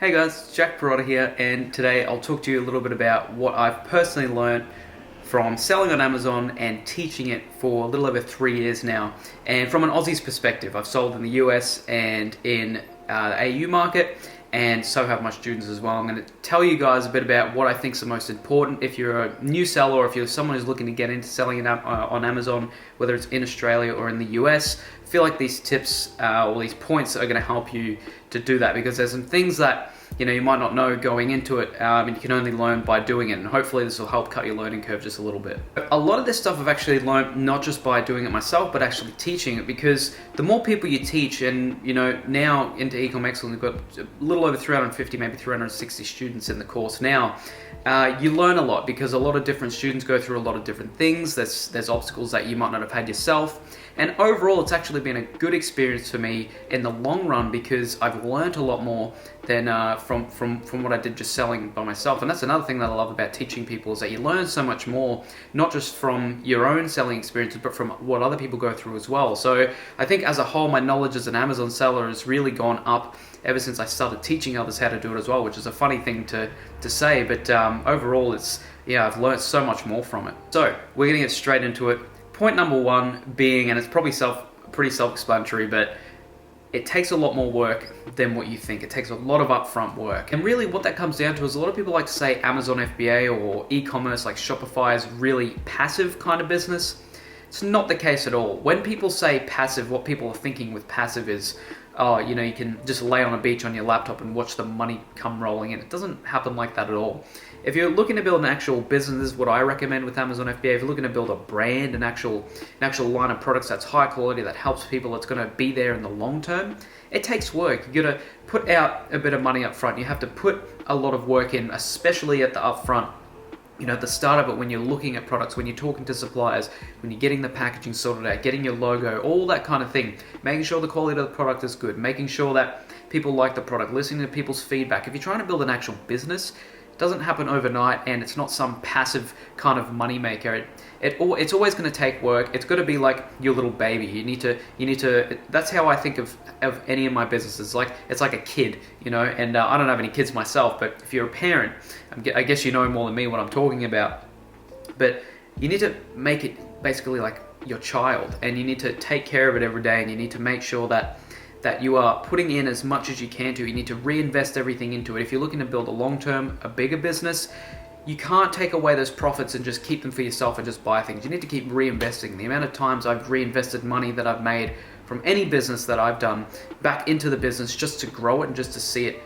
Hey guys, Jack Parrotta here, and today I'll talk to you a little bit about what I've personally learned from selling on Amazon and teaching it for a little over 3 years now. And from an Aussie's perspective, I've sold in the US and in the AU market, and so have my students as well. I'm going to tell you guys a bit about what I think is the most important if you're a new seller or if you're someone who's looking to get into selling on Amazon, whether it's in Australia or in the US. I feel like these tips or these points are going to help you to do that, because there's some things that you might not know going into it, and you can only learn by doing it, and hopefully this will help cut your learning curve just a little bit. A lot of this stuff I've actually learned not just by doing it myself, but actually teaching it, because the more people you teach, and now into Ecom Excellence, we've got a little over 350, maybe 360 students in the course now. You learn a lot because a lot of different students go through a lot of different things. There's obstacles that you might not have had yourself, and overall it's actually been a good experience for me in the long run, because I've learned a lot more than from what I did just selling by myself. And that's another thing that I love about teaching people, is that you learn so much more, not just from your own selling experiences, but from what other people go through as well. So I think as a whole, my knowledge as an Amazon seller has really gone up ever since I started teaching others how to do it as well, which is a funny thing to say, but overall I've learned so much more from it. So we're gonna get straight into it. Point number one being, and it's probably pretty self-explanatory, but it takes a lot more work than what you think. It takes a lot of upfront work. And really what that comes down to is a lot of people like to say Amazon FBA or e-commerce like Shopify is really passive kind of business. It's not the case at all. When people say passive, what people are thinking with passive is, you can just lay on a beach on your laptop and watch the money come rolling in. It doesn't happen like that at all. If you're looking to build an actual business, this is what I recommend with Amazon FBA. If you're looking to build a brand, an actual line of products that's high quality, that helps people, that's going to be there in the long term, it takes work. You got to put out a bit of money up front. You have to put a lot of work in, especially at the upfront. At the start of it, when you're looking at products, when you're talking to suppliers, when you're getting the packaging sorted out, getting your logo, all that kind of thing, making sure the quality of the product is good, making sure that people like the product, listening to people's feedback. If you're trying to build an actual business, it doesn't happen overnight, and it's not some passive kind of money maker. It's always going to take work. It's got to be like your little baby. You need to. That's how I think of any of my businesses. It's like a kid, and I don't have any kids myself, but if you're a parent, I guess you know more than me what I'm talking about. But you need to make it basically like your child, and you need to take care of it every day, and you need to make sure that you are putting in as much as you can to. You need to reinvest everything into it. If you're looking to build a bigger business, you can't take away those profits and just keep them for yourself and just buy things. You need to keep reinvesting. The amount of times I've reinvested money that I've made from any business that I've done back into the business just to grow it and just to see it,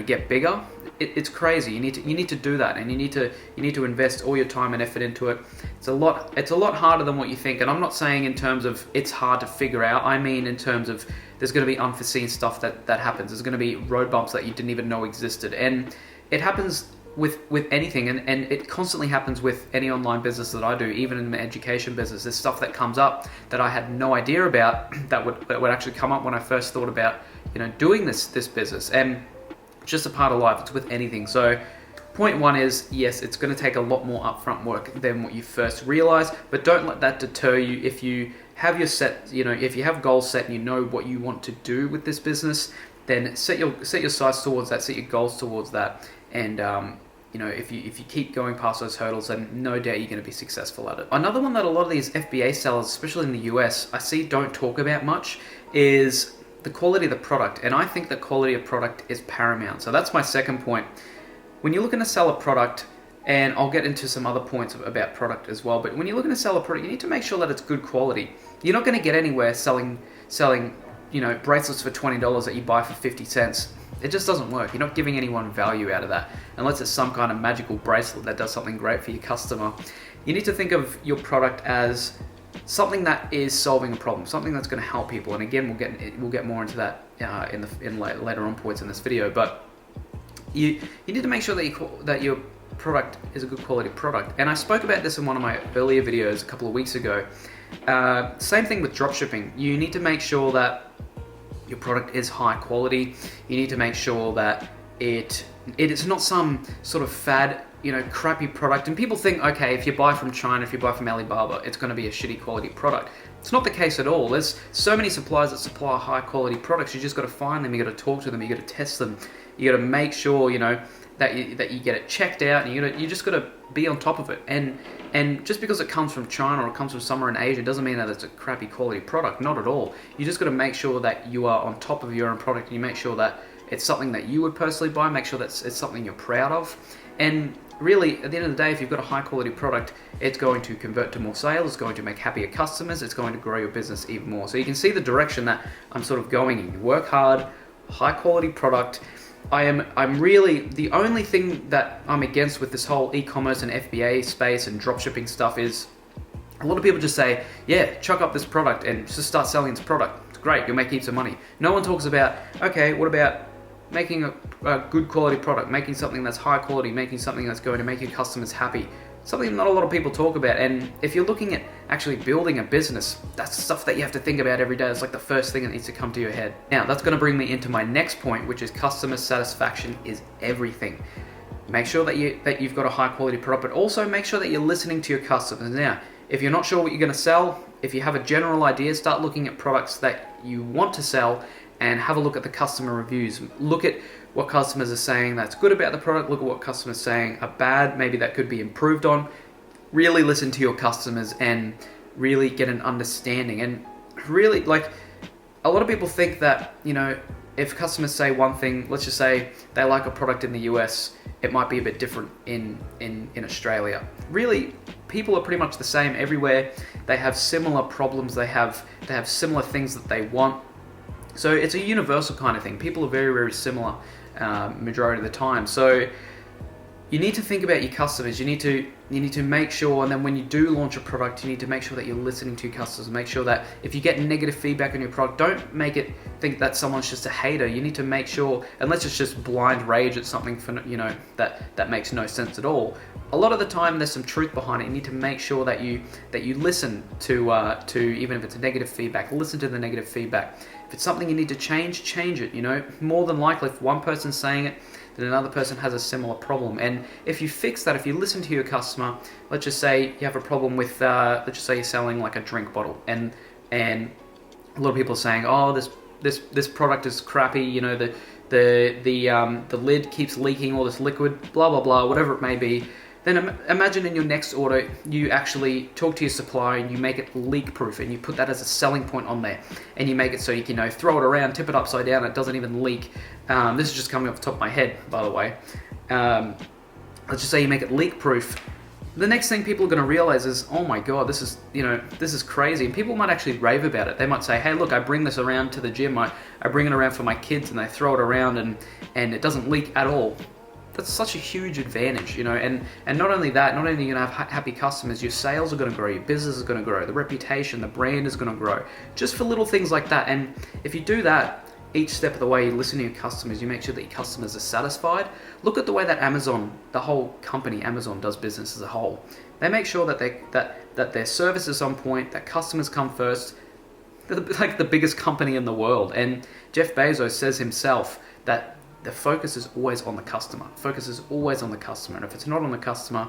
get bigger. It's crazy. You need to do that, and you need to invest all your time and effort into it. It's a lot harder than what you think. And I'm not saying in terms of it's hard to figure out. I mean in terms of there's going to be unforeseen stuff that happens. There's going to be road bumps that you didn't even know existed, and it happens with anything, and it constantly happens with any online business that I do. Even in the education business, there's stuff that comes up that I had no idea about that would actually come up when I first thought about doing this business. And it's just a part of life. It's with anything. So point one is, yes, it's going to take a lot more upfront work than what you first realize, but don't let that deter you. If you have if you have goals set and you know what you want to do with this business, then set your sights towards that, set your goals towards that, and if you keep going past those hurdles, then no doubt you're going to be successful at it. Another one that a lot of these FBA sellers, especially in the US, I see don't talk about much is the quality of the product. And I think the quality of product is paramount. So that's my second point. When you're looking to sell a product, and I'll get into some other points about product as well, but when you're looking to sell a product, you need to make sure that it's good quality. You're not going to get anywhere selling bracelets for $20 that you buy for 50 cents. It just doesn't work. You're not giving anyone value out of that, unless it's some kind of magical bracelet that does something great for your customer. You need to think of your product as something that is solving a problem, something that's going to help people. And again, we'll get more into that in later on points in this video. But you need to make sure that your product is a good quality product. And I spoke about this in one of my earlier videos a couple of weeks ago. Same thing with dropshipping. You need to make sure that your product is high quality. You need to make sure that it is not some sort of fad, crappy product. And people think, okay, if you buy from China, if you buy from Alibaba, it's going to be a shitty quality product. It's not the case at all. There's so many suppliers that supply high quality products. You just got to find them. You got to talk to them. You got to test them. You got to make sure, that you get it checked out, and you just got to be on top of it. And just because it comes from China or it comes from somewhere in Asia doesn't mean that it's a crappy quality product. Not at all. You just got to make sure that you are on top of your own product, and you make sure that it's something that you would personally buy. Make sure that it's something you're proud of. And really, at the end of the day, if you've got a high quality product, it's going to convert to more sales, it's going to make happier customers, it's going to grow your business even more. So you can see the direction that I'm sort of going in. You work hard, high quality product. I'm really, the only thing that I'm against with this whole e-commerce and FBA space and dropshipping stuff is a lot of people just say, yeah, chuck up this product and just start selling this product. It's great, you'll make heaps of money. No one talks about, okay, what about making a good quality product, making something that's high quality, making something that's going to make your customers happy. Something not a lot of people talk about. And if you're looking at actually building a business, that's stuff that you have to think about every day. It's like the first thing that needs to come to your head. Now, that's going to bring me into my next point, which is customer satisfaction is everything. Make sure that you've got a high quality product, but also make sure that you're listening to your customers. Now, if you're not sure what you're going to sell, if you have a general idea, start looking at products that you want to sell and have a look at the customer reviews. Look at what customers are saying that's good about the product. Look at what customers are saying are bad, maybe that could be improved on. Really listen to your customers and really get an understanding. And really, like, a lot of people think that, if customers say one thing, let's just say they like a product in the US, it might be a bit different in Australia. Really, people are pretty much the same everywhere. They have similar problems, they have similar things that they want. So it's a universal kind of thing. People are very, very similar majority of the time. So you need to think about your customers. You need to make sure, and then when you do launch a product, you need to make sure that you're listening to your customers. Make sure that if you get negative feedback on your product, don't make it think that someone's just a hater. You need to make sure, unless it's just blind rage at something for that makes no sense at all. A lot of the time, there's some truth behind it. You need to make sure that you listen to even if it's negative feedback. Listen to the negative feedback. If it's something you need to change it. More than likely, if one person's saying it, then another person has a similar problem. And if you fix that, if you listen to your customer, let's just say you have a problem with, let's just say you're selling like a drink bottle, and a lot of people are saying, oh, this product is crappy. The lid keeps leaking all this liquid, blah blah blah, whatever it may be. Then imagine in your next order, you actually talk to your supplier and you make it leak-proof, and you put that as a selling point on there, and you make it so you can throw it around, tip it upside down, it doesn't even leak. This is just coming off the top of my head, by the way. Let's just say you make it leak-proof. The next thing people are going to realize is, oh my god, this is crazy, and people might actually rave about it. They might say, hey, look, I bring this around to the gym, I bring it around for my kids, and they throw it around, and it doesn't leak at all. That's such a huge advantage, and not only that, not only are you going to have happy customers, your sales are going to grow, your business is going to grow, the reputation, the brand is going to grow, just for little things like that. And if you do that, each step of the way, you listen to your customers, you make sure that your customers are satisfied. Look at the way that Amazon, the whole company Amazon, does business as a whole. They make sure that their service is on point, that customers come first. They're like the biggest company in the world, and Jeff Bezos says himself that the focus is always on the customer. Focus is always on the customer, and if it's not on the customer,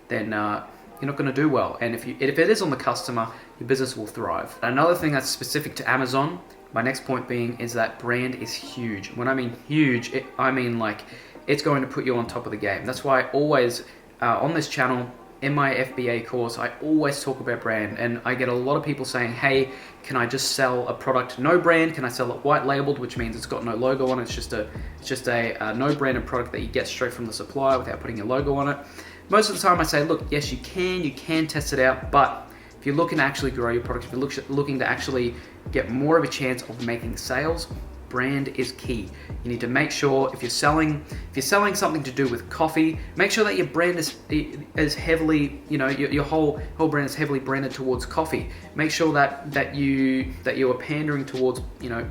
then you're not going to do well. And if it is on the customer, your business will thrive. Another thing that's specific to Amazon, my next point being, is that brand is huge. When I mean huge, I mean like it's going to put you on top of the game. That's why I always, on this channel, in my FBA course, I always talk about brand, and I get a lot of people saying, hey, can I just sell a product no brand? Can I sell it white labeled, which means it's got no logo on it? It's just a no branded product that you get straight from the supplier without putting your logo on it. Most of the time I say, look, yes, you can test it out, but if you're looking to actually grow your product, if you're looking to actually get more of a chance of making sales, brand is key. You need to make sure if you're selling something to do with coffee, make sure that your brand is heavily, your whole brand is heavily branded towards coffee. Make sure that you are pandering towards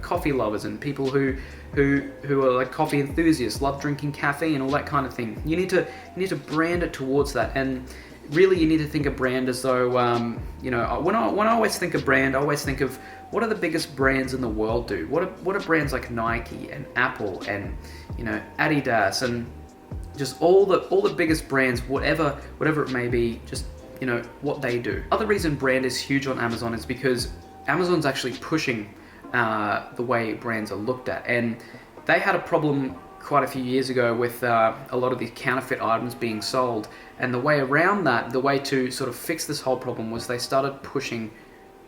coffee lovers and people who are like coffee enthusiasts, love drinking caffeine, all that kind of thing. You need to brand it towards that. And really, you need to think of brand as though, when I always think of brand, I always think of what are the biggest brands in the world do? What are brands like Nike and Apple and Adidas and just all the biggest brands, whatever it may be, just what they do. Other reason brand is huge on Amazon is because Amazon's actually pushing the way brands are looked at, and they had a problem quite a few years ago with a lot of these counterfeit items being sold. And the way around that, the way to sort of fix this whole problem was they started pushing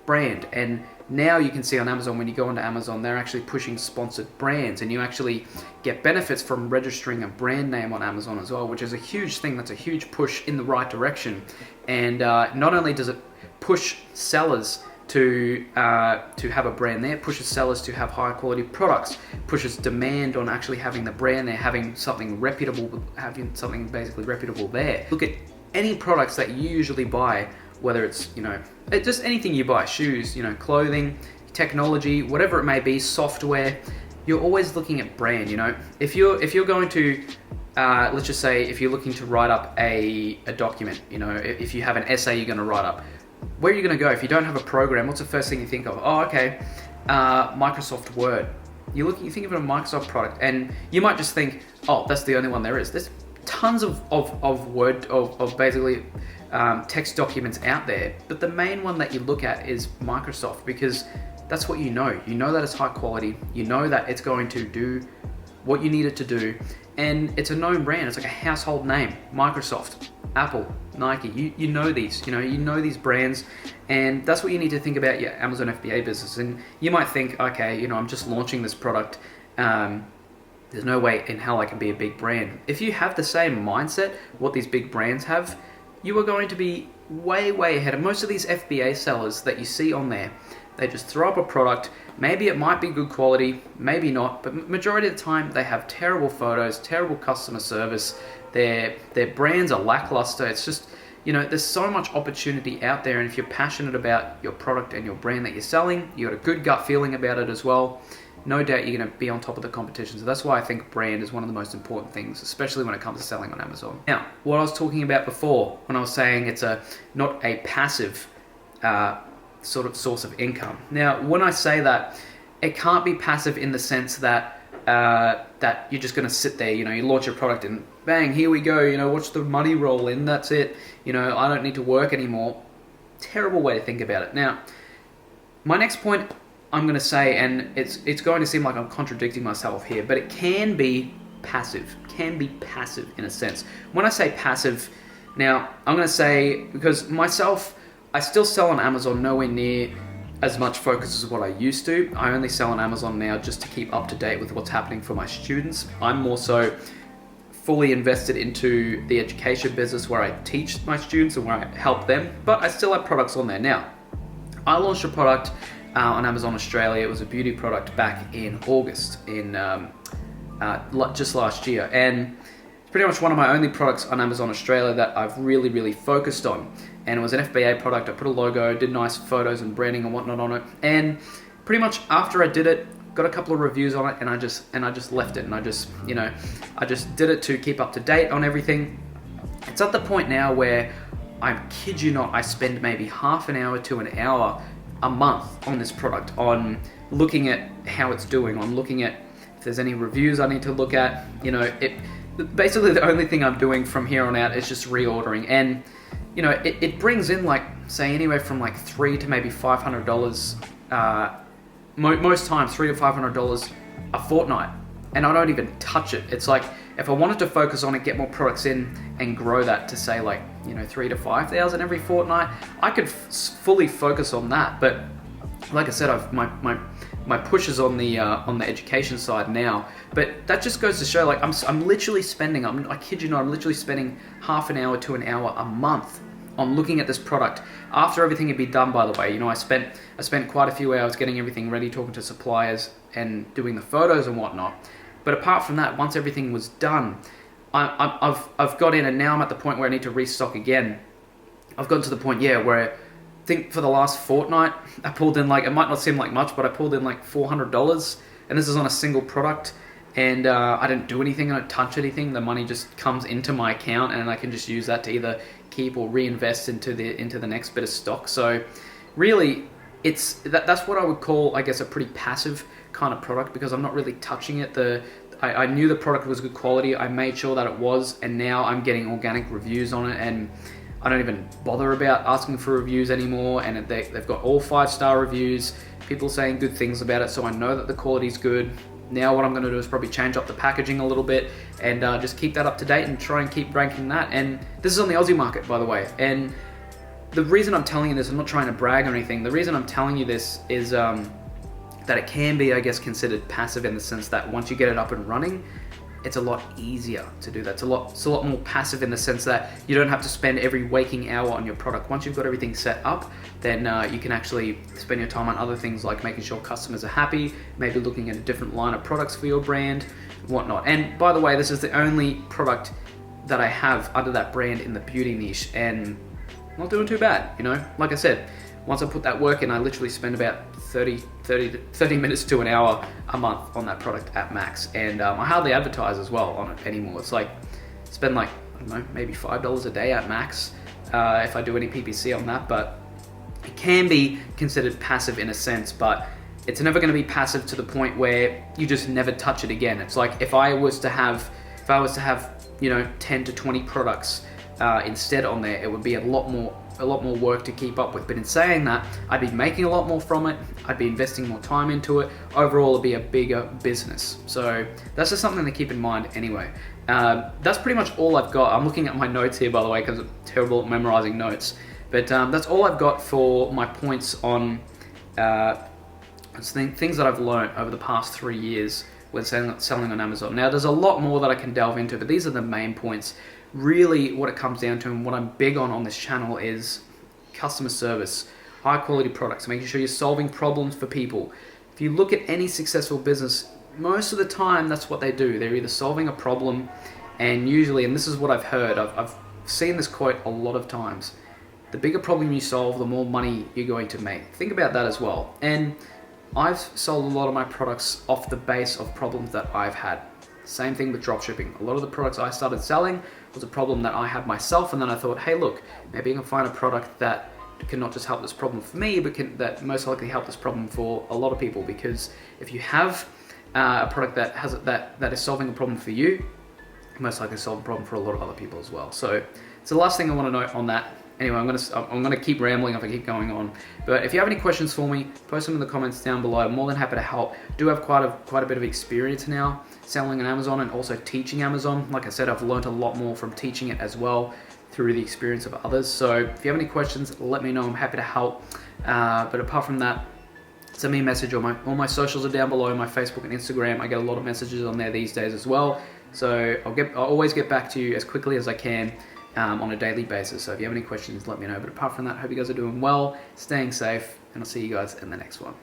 brand. And now you can see on Amazon, when you go onto Amazon, they're actually pushing sponsored brands, and you actually get benefits from registering a brand name on Amazon as well, which is a huge thing. That's a huge push in the right direction. And not only does it push sellers to have a brand there, pushes sellers to have higher quality products, pushes demand on actually having the brand there, having something reputable, having something basically reputable there. Look at any products that you usually buy, whether it's, just anything you buy, shoes, clothing, technology, whatever it may be, software, you're always looking at brand. If you're going to let's just say if you're looking to write up a document, if you have an essay you're going to write up, where are you going to go? If you don't have a program, what's the first thing you think of? Oh, okay, Microsoft Word. You think of a Microsoft product, and you might just think, oh, that's the only one there is. There's tons of Word, of basically text documents out there, but the main one that you look at is Microsoft, because that's what you know. You know that it's high quality. You know that it's going to do what you need it to do, and it's a known brand. It's like a household name. Microsoft, Apple, Nike. You know these. You know these brands, and that's what you need to think about your Amazon FBA business. And you might think, okay, I'm just launching this product. There's no way in hell I can be a big brand. If you have the same mindset, what these big brands have, you are going to be way, way ahead of most of these FBA sellers that you see on there. They just throw up a product. Maybe it might be good quality, maybe not, but majority of the time they have terrible photos, terrible customer service. Their brands are lackluster. It's just, there's so much opportunity out there, and if you're passionate about your product and your brand that you're selling, you got a good gut feeling about it as well, no doubt you're going to be on top of the competition. So that's why I think brand is one of the most important things, especially when it comes to selling on Amazon. Now, what I was talking about before, when I was saying it's not a passive sort of source of income. Now, when I say that, it can't be passive in the sense that that you're just going to sit there, you launch your product and bang, here we go, watch the money roll in, that's it, I don't need to work anymore. Terrible way to think about it. Now, my next point I'm going to say, and it's going to seem like I'm contradicting myself here, but it can be passive in a sense. When I say passive, now I'm going to say, because myself, I still sell on Amazon nowhere near as much focus as what I used to. I only sell on Amazon now just to keep up to date with what's happening for my students. I'm more so fully invested into the education business where I teach my students and where I help them, but I still have products on there. Now, I launched a product on Amazon Australia. It was a beauty product back in August, just last year, and it's pretty much one of my only products on Amazon Australia that I've really, really focused on. And it was an FBA product. I put a logo, did nice photos and branding and whatnot on it, and pretty much after I did it, got a couple of reviews on it, and I just left it, and I just did it to keep up to date on everything. It's at the point now where, I kid you not, I spend maybe half an hour to an hour a month on this product, on looking at how it's doing, on looking at if there's any reviews I need to look at. Basically the only thing I'm doing from here on out is just reordering, and it brings in, like, say, anywhere from like $300 to maybe $500, most times $300 to $500 a fortnight, and I don't even touch it. It's like, if I wanted to focus on it, get more products in, and grow that to say like, $3,000 to $5,000 every fortnight, I could fully focus on that. But like I said, my push is on the education side now. But that just goes to show, like, I'm literally spending, I kid you not, I'm literally spending half an hour to an hour a month on looking at this product. After everything had been done, by the way, I spent quite a few hours getting everything ready, talking to suppliers and doing the photos and whatnot. But apart from that, once everything was done, I've got in, and now I'm at the point where I need to restock again. I've gotten to the point, where I think for the last fortnight, I pulled in, like, it might not seem like much, but I pulled in like $400, and this is on a single product, and I didn't do anything, I don't touch anything. The money just comes into my account, and I can just use that to either keep or reinvest into the next bit of stock. So really, that's what I would call, I guess, a pretty passive kind of product, because I'm not really touching it. I knew the product was good quality, I made sure that it was, and now I'm getting organic reviews on it, and I don't even bother about asking for reviews anymore, and they've got all 5-star reviews, people saying good things about it, so I know that the quality's good. Now what I'm going to do is probably change up the packaging a little bit and just keep that up to date and try and keep ranking that. And this is on the Aussie market, by the way. And the reason I'm telling you this, I'm not trying to brag or anything. The reason I'm telling you this is that it can be, I guess, considered passive in the sense that once you get it up and running, it's a lot easier to do that. It's a lot more passive in the sense that you don't have to spend every waking hour on your product. Once you've got everything set up, then you can actually spend your time on other things like making sure customers are happy, maybe looking at a different line of products for your brand, whatnot. And by the way, this is the only product that I have under that brand in the beauty niche, and I'm not doing too bad, you know? Like I said, once I put that work in, I literally spend about 30 minutes to an hour a month on that product at max. And I hardly advertise as well on it anymore. It's like, spend like, I don't know, maybe $5 a day at max if I do any PPC on that. But it can be considered passive in a sense, but it's never gonna be passive to the point where you just never touch it again. It's like if I was to have, you know, 10 to 20 products instead on there, it would be a lot more work to keep up with. But in saying that, I'd be making a lot more from it, I'd be investing more time into it. Overall, it'd be a bigger business. So that's just something to keep in mind anyway. That's pretty much all I've got. I'm looking at my notes here, by the way, because I'm terrible at memorizing notes. But that's all I've got for my points on things that I've learned over the past 3 years with selling on Amazon. Now, there's a lot more that I can delve into, but these are the main points. Really, what it comes down to and what I'm big on this channel is customer service, high quality products, making sure you're solving problems for people. If you look at any successful business, most of the time that's what they do. They're either solving a problem, and usually, and this is what I've heard, I've seen this quote a lot of times, the bigger problem you solve, the more money you're going to make. Think about that as well. And I've sold a lot of my products off the base of problems that I've had. Same thing with dropshipping. A lot of the products I started selling was a problem that I had myself, and then I thought, hey, look, maybe I can find a product that can not just help this problem for me, but that most likely help this problem for a lot of people. Because if you have a product that is solving a problem for you, most likely solve a problem for a lot of other people as well. So it's the last thing I want to note on that. Anyway, I'm gonna keep rambling if I keep going on. But if you have any questions for me, post them in the comments down below. I'm more than happy to help. I do have quite a bit of experience now selling on Amazon and also teaching Amazon. Like I said, I've learned a lot more from teaching it as well through the experience of others. So if you have any questions, let me know. I'm happy to help. But apart from that, send me a message. All my socials are down below, my Facebook and Instagram. I get a lot of messages on there these days as well. So I'll always get back to you as quickly as I can. On a daily basis. So if you have any questions, let me know. But apart from that, I hope you guys are doing well, staying safe, and I'll see you guys in the next one.